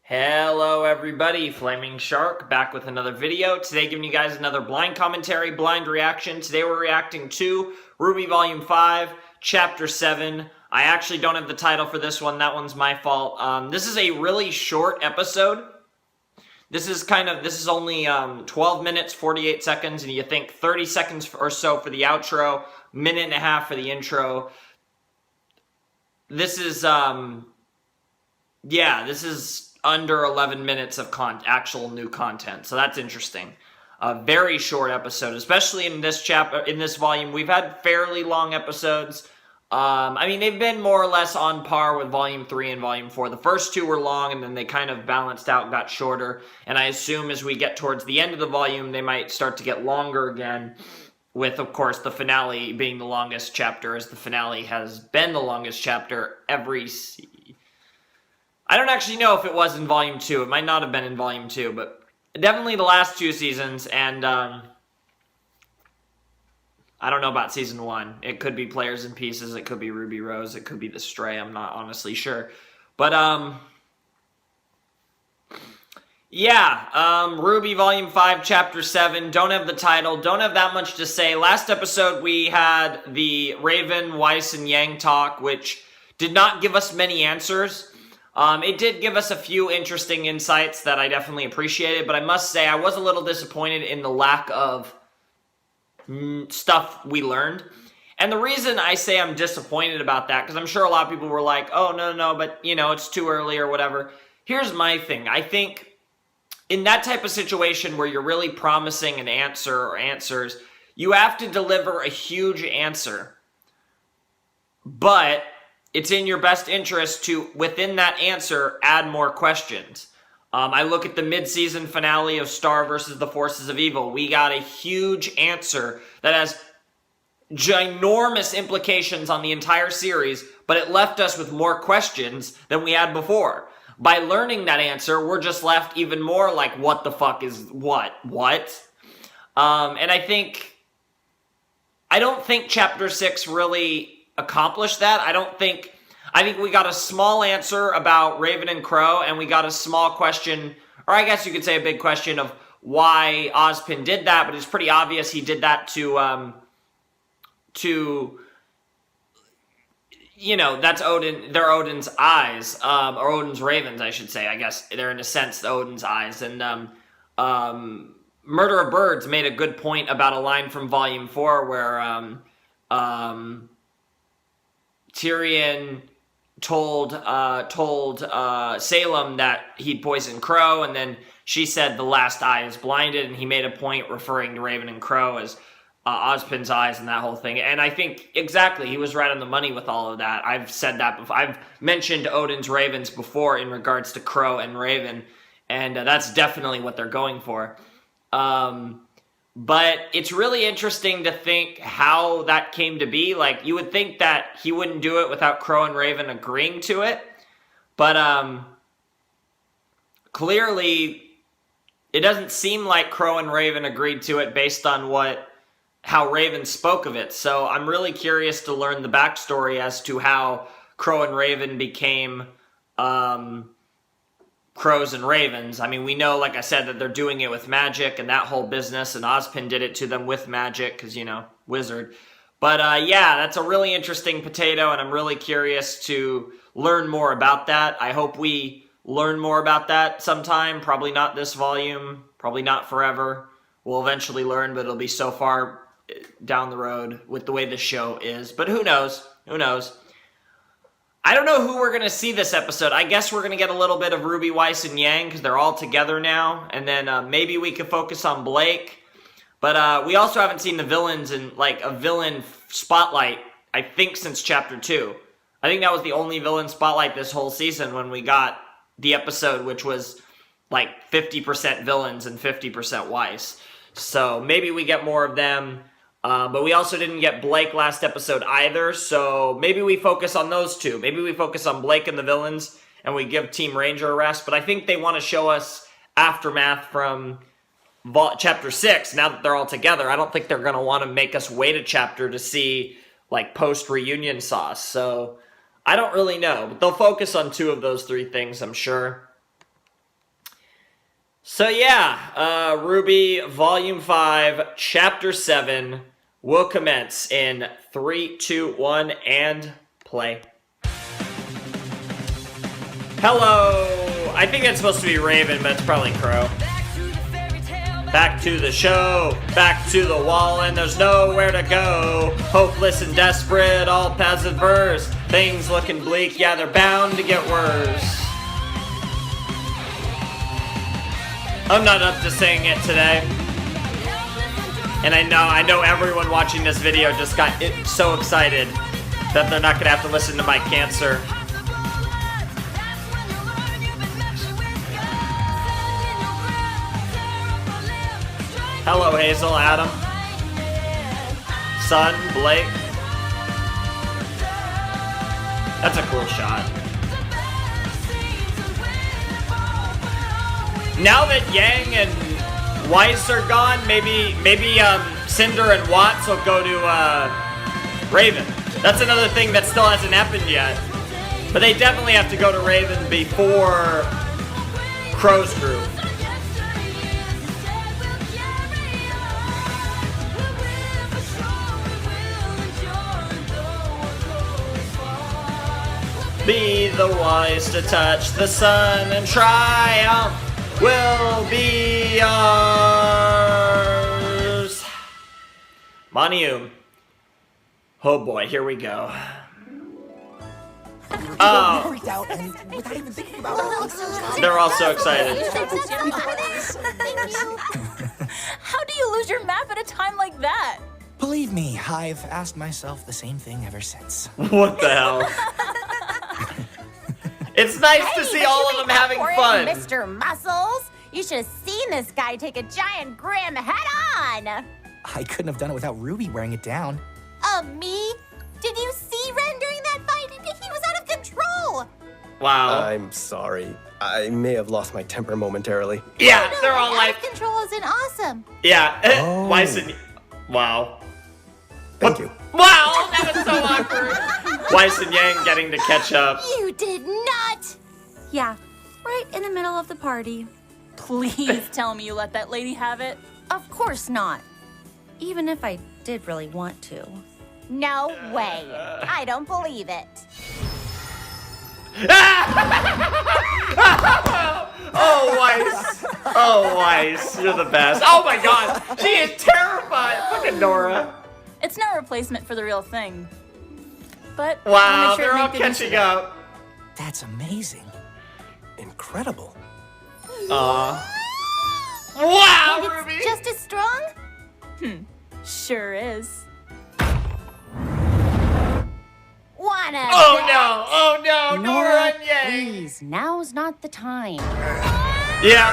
Hello everybody, Flaming Shark back with another video. Today giving you guys another blind commentary, blind reaction. Today we're reacting to RWBY Volume 5, Chapter 7. I actually don't have the title for this one, that one's my fault. This is a really short episode. This is only 12 minutes, 48 seconds, and you think 30 seconds or so for the outro, minute and a half for the intro. This is, this is under 11 minutes of actual new content, so that's interesting. A very short episode, especially in this volume. We've had fairly long episodes. I mean, they've been more or less on par with Volume 3 and Volume 4. The first two were long, and then they kind of balanced out, got shorter, and I assume as we get towards the end of the volume, they might start to get longer again, with, of course, the finale being the longest chapter, as the finale has been the longest chapter every I don't actually know if it was in Volume 2. It might not have been in Volume 2, but definitely the last two seasons, and I don't know about Season 1. It could be Players and Pieces, it could be Ruby Rose, it could be The Stray, I'm not honestly sure. But, RWBY Volume 5, Chapter 7, don't have the title, don't have that much to say. Last episode we had the Raven, Weiss, and Yang talk, which did not give us many answers. It did give us a few interesting insights that I definitely appreciated, but I must say I was a little disappointed in the lack of stuff we learned. And the reason I say I'm disappointed about that, because I'm sure a lot of people were like, oh, no, but, you know, it's too early or whatever. Here's my thing. I think in that type of situation where you're really promising an answer or answers, you have to deliver a huge answer. But it's in your best interest to, within that answer, add more questions. I look at the mid-season finale of Star versus the Forces of Evil. We got a huge answer that has ginormous implications on the entire series, but it left us with more questions than we had before. By learning that answer, we're just left even more like, what the fuck is what? What? And I don't think Chapter 6 really accomplished that. I think we got a small answer about Raven and Crow, and we got a small question, or I guess you could say a big question of why Ozpin did that, but it's pretty obvious he did that to you know, that's Odin, they're Odin's eyes, or Odin's ravens, I should say. I guess they're in a sense Odin's eyes, and Murder of Birds made a good point about a line from Volume 4 where Tyrion told Salem that he'd poisoned Crow, and then she said the last eye is blinded, and he made a point referring to Raven and Crow as Ozpin's eyes and that whole thing. And I think, exactly, he was right on the money with all of that. I've said that before. I've mentioned Odin's ravens before in regards to Crow and Raven, and that's definitely what they're going for. But it's really interesting to think how that came to be. Like, you would think that he wouldn't do it without Crow and Raven agreeing to it. But, clearly, it doesn't seem like Crow and Raven agreed to it based on how Raven spoke of it. So I'm really curious to learn the backstory as to how Crow and Raven became, Crows and Ravens. I mean, we know, like I said, that they're doing it with magic and that whole business, and Ozpin did it to them with magic, because, you know, wizard. But, yeah, that's a really interesting potato, and I'm really curious to learn more about that. I hope we learn more about that sometime. Probably not this volume, probably not forever. We'll eventually learn, but it'll be so far down the road with the way the show is. But who knows? Who knows? I don't know who we're going to see this episode. I guess we're going to get a little bit of Ruby, Weiss, and Yang, because they're all together now. And then maybe we could focus on Blake. But we also haven't seen the villains in, like, a villain spotlight, I think, since Chapter 2. I think that was the only villain spotlight this whole season when we got the episode, which was, like, 50% villains and 50% Weiss. So maybe we get more of them. But we also didn't get Blake last episode either, so maybe we focus on those two. Maybe we focus on Blake and the villains, and we give Team Ranger a rest. But I think they want to show us aftermath from Chapter 6, now that they're all together. I don't think they're going to want to make us wait a chapter to see, like, post-reunion sauce. So I don't really know, but they'll focus on two of those three things, I'm sure. So yeah, RWBY Volume 5, Chapter 7 will commence in 3, 2, 1, and play. Hello! I think that's supposed to be Raven, but it's probably Crow. Back to the show, back to the wall, and there's nowhere to go. Hopeless and desperate, all paths adverse. Things looking bleak, yeah, they're bound to get worse. I'm not up to saying it today. And I know everyone watching this video just got so excited that they're not gonna have to listen to my cancer. Hello, Hazel, Adam, Sun, Blake. That's a cool shot. Now that Yang and Weiss are gone, maybe Cinder and Watts will go to Raven. That's another thing that still hasn't happened yet. But they definitely have to go to Raven before Crow's group. Be the wise to touch the sun, and triumph will be ours. Manium. Oh boy, here we go. Oh, they're all so excited. How do you lose your map at a time like that? Believe me, I've asked myself the same thing ever since. What the hell? It's nice to see all of them having fun. Mr. Muscles, you should have seen this guy take a giant Grim head-on. I couldn't have done it without Ruby wearing it down. Me? Did you see Ren during that fight? He was out of control. Wow. I'm sorry. I may have lost my temper momentarily. Yeah, No, they're all out like, of control isn't awesome. yeah. Oh. Weiss and wow. Thank you. Wow, that was so awkward. Weiss and Yang getting to catch up. You did not. Yeah, right in the middle of the party. Please tell me you let that lady have it. Of course not. Even if I did really want to. No way. I don't believe it. Oh, Weiss. Oh, Weiss, you're the best. Oh my god, she is terrified. Fucking Nora. It's no replacement for the real thing. But Wow, I'll make sure they're to all make good use of catching it. up. That's amazing. Incredible. Aw. Wow, And Ruby. it's just as strong? Sure is. Wanna Oh bet? no, oh no, Nora and Yang. Please, now's not the time. Yeah.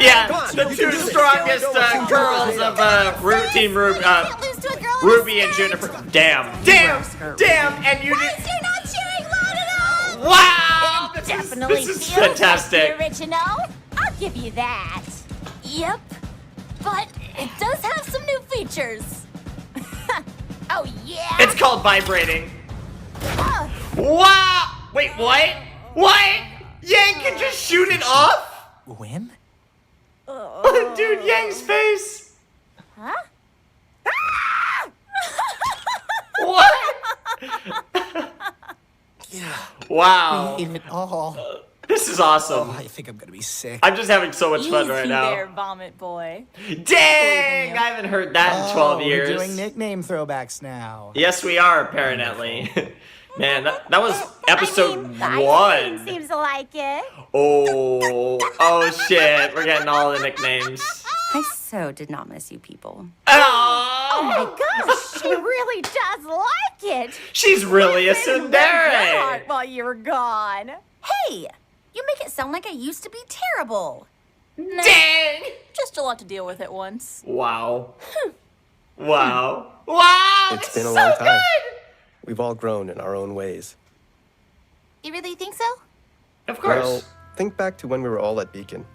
Yeah, the two strongest girls of Team RWBY, Can't lose to a girl in a RWBY and Juniper. Damn, and you Weiss, did. you're not cheering loud enough. Wow, It this definitely is feels like fantastic. the original. I'll give you that. Yep. But it does have some new features. Oh yeah. It's called vibrating. Oh, Wow! Wait, what? What? Yang can just shoot it off? When? Dude, Yang's face. huh? What? Yeah. Wow. Ate it all. This is awesome. Oh, I think I'm gonna be sick. I'm just having so much fun Easy right now. there, vomit boy. Dang! I haven't heard that in 12 years. We're doing nickname throwbacks now. Yes, we are, apparently. Man, that was episode Weiss one. seems to like it. Oh shit. We're getting all the nicknames. I so did not miss you people. Oh my Oh! gosh, she really does like it. She's really a Heart tsundere. while you were gone. Hey! You make it sound like I used to be terrible. Nah, Dang! just a lot to deal with at once. Wow. Wow. Wow! It's been a so long time. good! We've all grown in our own ways. You really think so? Of course. Well, think back to when we were all at Beacon.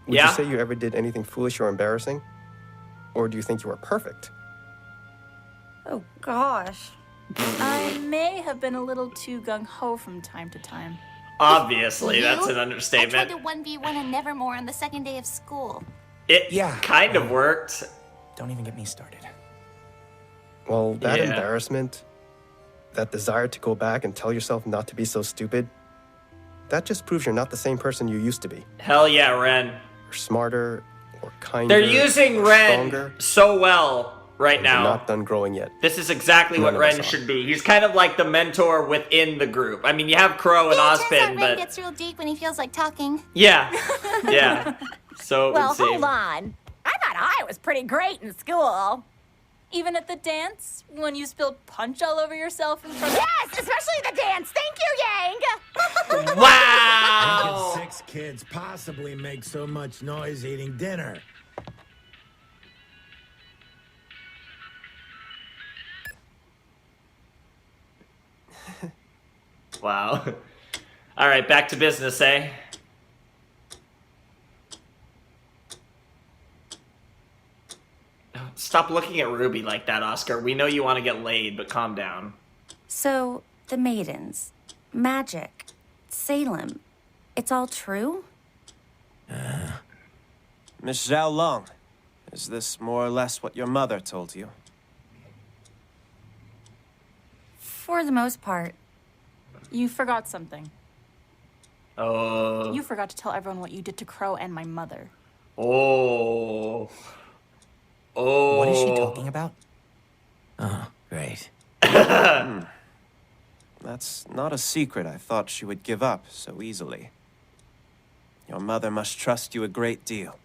Would Yeah? you say you ever did anything foolish or embarrassing? Or do you think you were perfect? Oh gosh. I may have been a little too gung-ho from time to time. Obviously, You? that's an I tried understatement. to 1v1 a Nevermore on the second day of school. It Yeah. kind of worked. Don't even get me started. Well, that Yeah. embarrassment, that desire to go back and tell yourself not to be so stupid, that just proves you're not the same person you used to be. Hell yeah, Ren. You're smarter, or kinder, They're using or Ren stronger, so well right and you're now. not done growing yet. This is exactly what None of us Ren are. should be. He's kind of like the mentor within the group. I mean, you have Crow and Yeah, it turns out Ozpin, Ren but gets real deep when he feels like talking. yeah, yeah. So it Well, would seem. hold on. I thought I was pretty great in school. Even at the dance, when you spilled punch all over yourself in front of... Yes, especially the dance. Thank you, Yang. Wow! How could 6 kids possibly make so much noise eating dinner? Wow. All right, back to business, eh? Stop looking at Ruby like that, Oscar. We know you want to get laid, but calm down. So, the maidens, magic, Salem, it's all true? Miss Zhao Long, is this more or less what your mother told you? For the most part. You forgot something. Oh. You forgot to tell everyone what you did to Crow and my mother. Oh. Oh. What is she talking about? Oh, great. That's not a secret I thought she would give up so easily. Your mother must trust you a great deal.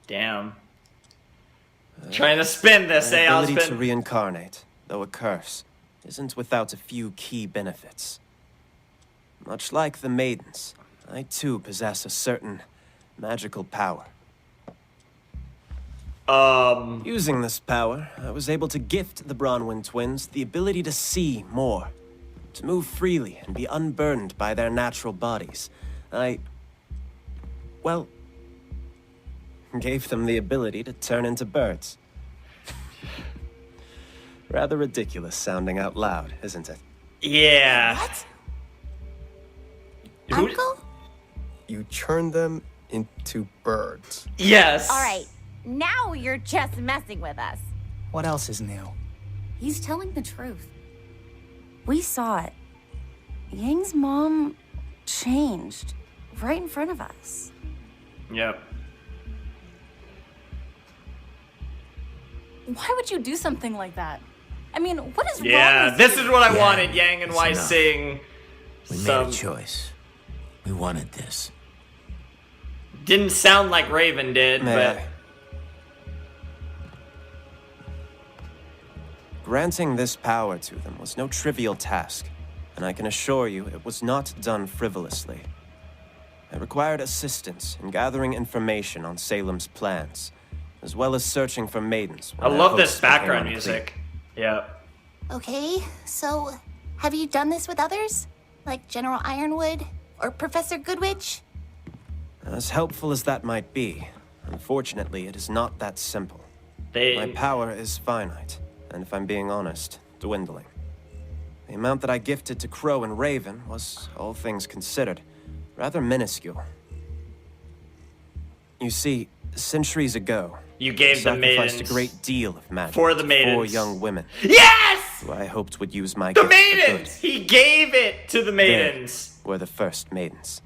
Damn. Trying to spin this, The eh, ability to Ozpin? reincarnate, though a curse, isn't without a few key benefits. Much like the maidens, I too possess a certain magical power. Using this power, I was able to gift the Bronwyn twins the ability to see more, to move freely and be unburdened by their natural bodies. Well, gave them the ability to turn into birds. Rather ridiculous sounding out loud, isn't it? Yeah. What? Who- Uncle? You turn them into birds. Yes. All right, now you're just messing with us. What else is new? He's telling the truth. We saw it. Yang's mom changed right in front of us. Yep. Why would you do something like that? I mean, what is wrong Yeah, with this you? is what I Yeah, wanted. Yang and it's Wai enough. sing. We made Some a choice. We wanted this. didn't sound like Raven did, May but I? Granting this power to them was no trivial task, and I can assure you it was not done frivolously. It required assistance in gathering information on Salem's plans, as well as searching for maidens. I when their love hopes this became background unclear. music. Yeah. Okay, so have you done this with others? Like General Ironwood or Professor Goodwitch? As helpful as that might be, unfortunately, it is not that simple. They My power is finite, and if I'm being honest, dwindling. The amount that I gifted to Crow and Raven was, all things considered, rather minuscule. You see, centuries ago, you I gave the sacrificed maidens a great deal of magic for the to maidens. 4 young women Yes! who I hoped would use my The gift for good. maidens! He gave it to the maidens. They were the first maidens.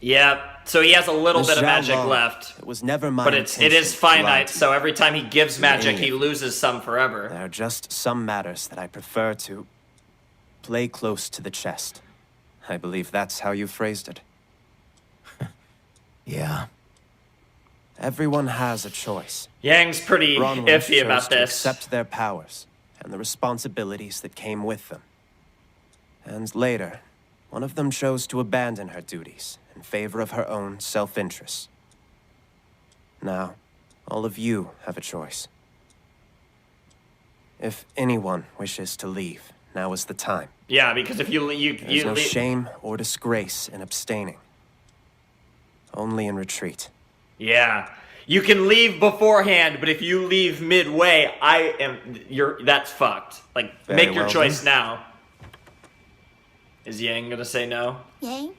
Yep. So he has a little Miss bit of Zhao magic Long, left. It was never my But it intention is to lie finite, to you. so every time he gives magic, he Any of loses some forever. There are just some matters that I prefer to play close to the chest. I believe that's how you phrased it. Yeah. Everyone has a choice. Yang's pretty Bronwyn iffy chose about to this. accept their powers and the responsibilities that came with them. And later, one of them chose to abandon her duties in favor of her own self-interest. Now, all of you have a choice. If anyone wishes to leave, now is the time. Yeah, because if you There's no leave, shame or disgrace in abstaining. Only in retreat. yeah, you can leave beforehand, but if you leave midway, that's fucked. Like, Very make your well choice then. now. Is Yang gonna say no? Yang?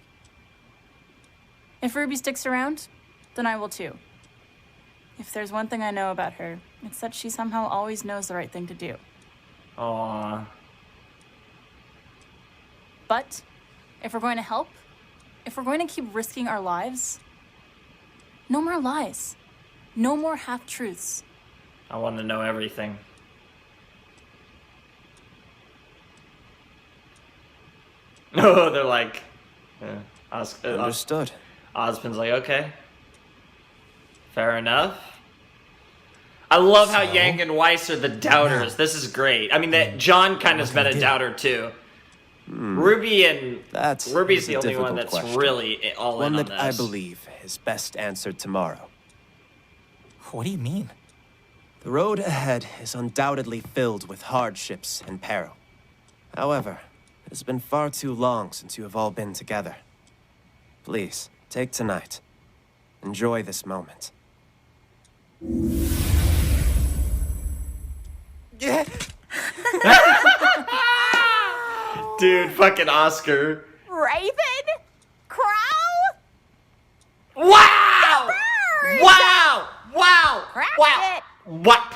If Ruby sticks around, then I will too. If there's one thing I know about her, it's that she somehow always knows the right thing to do. Aww. But if we're going to help, if we're going to keep risking our lives, no more lies. No more half-truths. I want to know everything. Oh, they're like... Understood. Ozpin's like, okay. Fair enough. I love how Yang and Weiss are the doubters. This is great. I mean, that John kind of's been a doubter too. Ruby's the only one that's question. really all in One on that I this. believe is best answered tomorrow. What do you mean? The road ahead is undoubtedly filled with hardships and peril. However, it has been far too long since you have all been together. Please, take tonight. Enjoy this moment. Dude, fucking Oscar. Raven? Crow? Wow! Bird! Wow! Wow! Cracked Wow! it. What?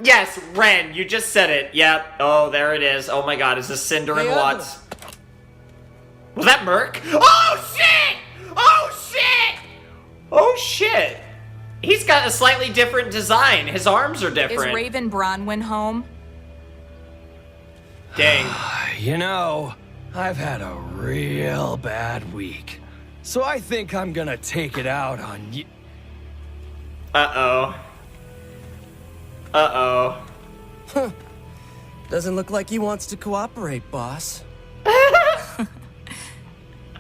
Yes, Ren, you just said it. Yep. Oh, there it is. Oh my god, is this Cinder and Watts? Was that Merc? Oh shit! Oh shit! Oh shit! He's got a slightly different design. His arms are different. Is Raven Bronwyn home? Dang. You know, I've had a real bad week. So I think I'm gonna take it out on you. Uh-oh. Uh-oh. Huh. Doesn't look like he wants to cooperate, boss.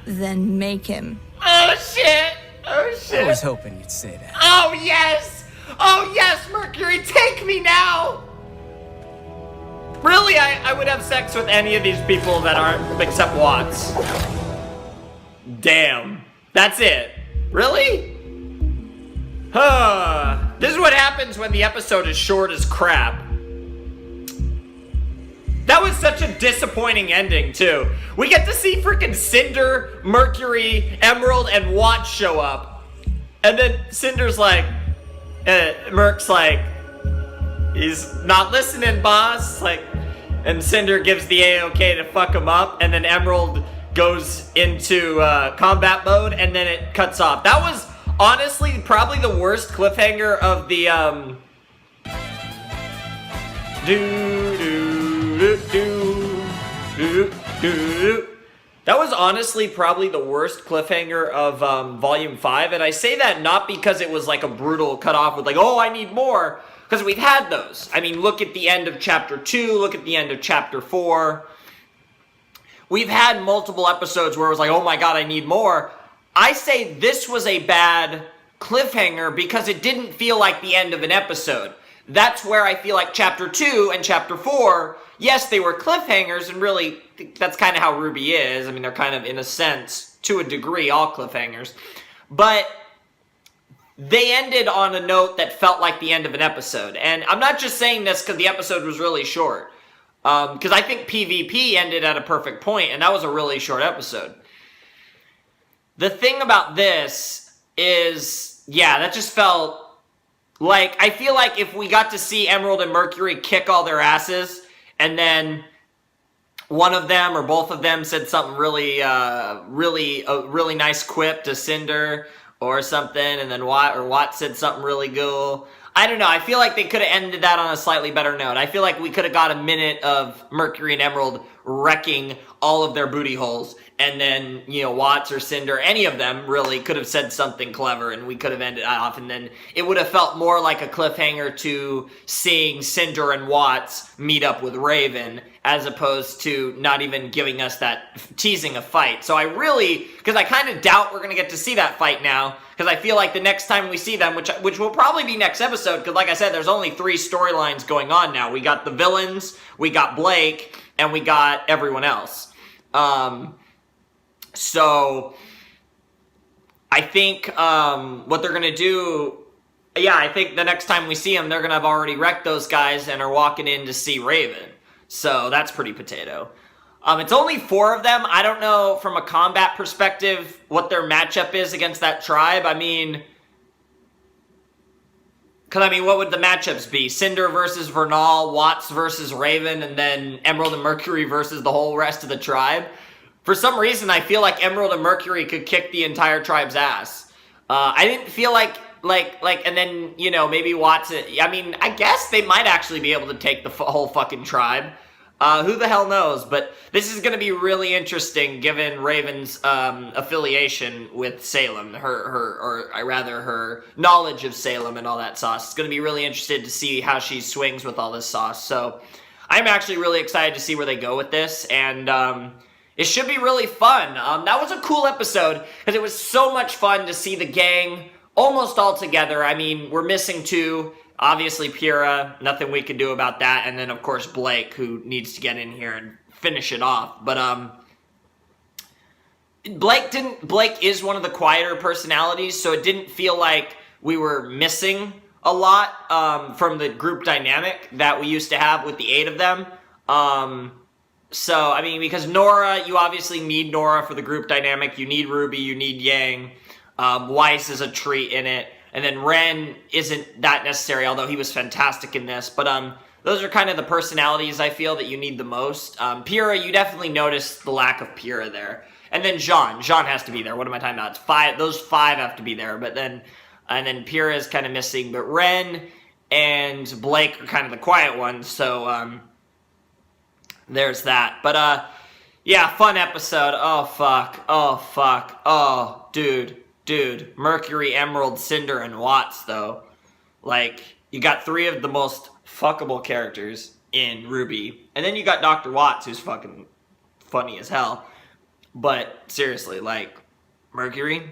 Then make him. Oh shit! Oh shit! I was hoping you'd say that. Oh yes! Oh yes, Mercury, take me now! Really, I would have sex with any of these people that aren't, except Watts. Damn. That's it. Really? Huh. This is what happens when the episode is short as crap. That was such a disappointing ending, too. We get to see freaking Cinder, Mercury, Emerald, and Watts show up. And then Cinder's like, Merc's like, he's not listening, boss. Like, and Cinder gives the A-OK to fuck him up, and then Emerald goes into combat mode, and then it cuts off. That was honestly probably the worst cliffhanger of the That was honestly probably the worst cliffhanger of Volume 5, and I say that not because it was like a brutal cutoff with like, oh, I need more, because we've had those. I mean, look at the end of Chapter 2, look at the end of Chapter 4. We've had multiple episodes where it was like, oh my god, I need more. I say this was a bad cliffhanger because it didn't feel like the end of an episode. That's where I feel like Chapter 2 and Chapter 4, yes, they were cliffhangers, and really, that's kind of how RWBY is. I mean, they're kind of, in a sense, to a degree, all cliffhangers. But they ended on a note that felt like the end of an episode. And I'm not just saying this because the episode was really short. Because I think PvP ended at a perfect point, and that was a really short episode. The thing about this is, yeah, that just felt like, I feel like if we got to see Emerald and Mercury kick all their asses, and then one of them or both of them said something really nice quip to Cinder or something, and then Watt said something really cool. I don't know, I feel like they could have ended that on a slightly better note. I feel like we could have got a minute of Mercury and Emerald wrecking all of their booty holes, and then, you know, Watts or Cinder, any of them really could have said something clever, and we could have ended off, and then it would have felt more like a cliffhanger to seeing Cinder and Watts meet up with Raven, as opposed to not even giving us that teasing a fight. So I really, because I kind of doubt we're going to get to see that fight now, because I feel like the next time we see them, which will probably be next episode, because like I said, there's only 3 storylines going on now. We got the villains, we got Blake, and we got everyone else. So I think what they're going to do, yeah, I think the next time we see them, they're going to have already wrecked those guys and are walking in to see Raven. So that's pretty potato. It's only 4 of them. I don't know from a combat perspective what their matchup is against that tribe. I mean, what would the matchups be? Cinder versus Vernal, Watts versus Raven, and then Emerald and Mercury versus the whole rest of the tribe. For some reason, I feel like Emerald and Mercury could kick the entire tribe's ass. I didn't feel like, and then, you know, maybe Watts, I mean, I guess they might actually be able to take the whole fucking tribe. Who the hell knows? But this is going to be really interesting given Raven's affiliation with Salem, her knowledge of Salem and all that sauce. It's going to be really interested to see how she swings with all this sauce. So I'm actually really excited to see where they go with this, and it should be really fun. That was a cool episode because it was so much fun to see the gang almost all together. I mean, we're missing 2. Obviously, Pyrrha, nothing we can do about that. And then, of course, Blake, who needs to get in here and finish it off. But, Blake is one of the quieter personalities, so it didn't feel like we were missing a lot, from the group dynamic that we used to have with the 8 of them. So, I mean, because Nora, you obviously need Nora for the group dynamic. You need Ruby, you need Yang. Weiss is a treat in it. And then Ren isn't that necessary, although he was fantastic in this. But those are kind of the personalities I feel that you need the most. Pyrrha, you definitely notice the lack of Pyrrha there. And then Jean. Jean has to be there. What am I talking about? It's 5. Those 5 have to be there. But then, and then Pyrrha is kind of missing. But Ren and Blake are kind of the quiet ones. So there's that. But yeah, fun episode. Oh fuck. Oh fuck. Oh dude. Dude, Mercury, Emerald, Cinder, and Watts, though. Like, you got 3 of the most fuckable characters in RWBY. And then you got Dr. Watts, who's fucking funny as hell. But, seriously, like, Mercury?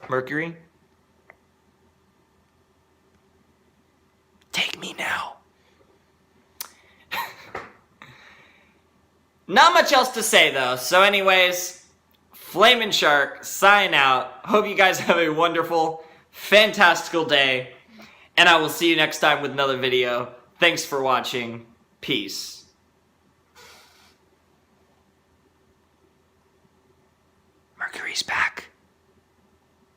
Mercury? Take me now. Not much else to say, though. So anyways, Flamin' Shark, sign out. Hope you guys have a wonderful, fantastical day. And I will see you next time with another video. Thanks for watching. Peace. Mercury's back.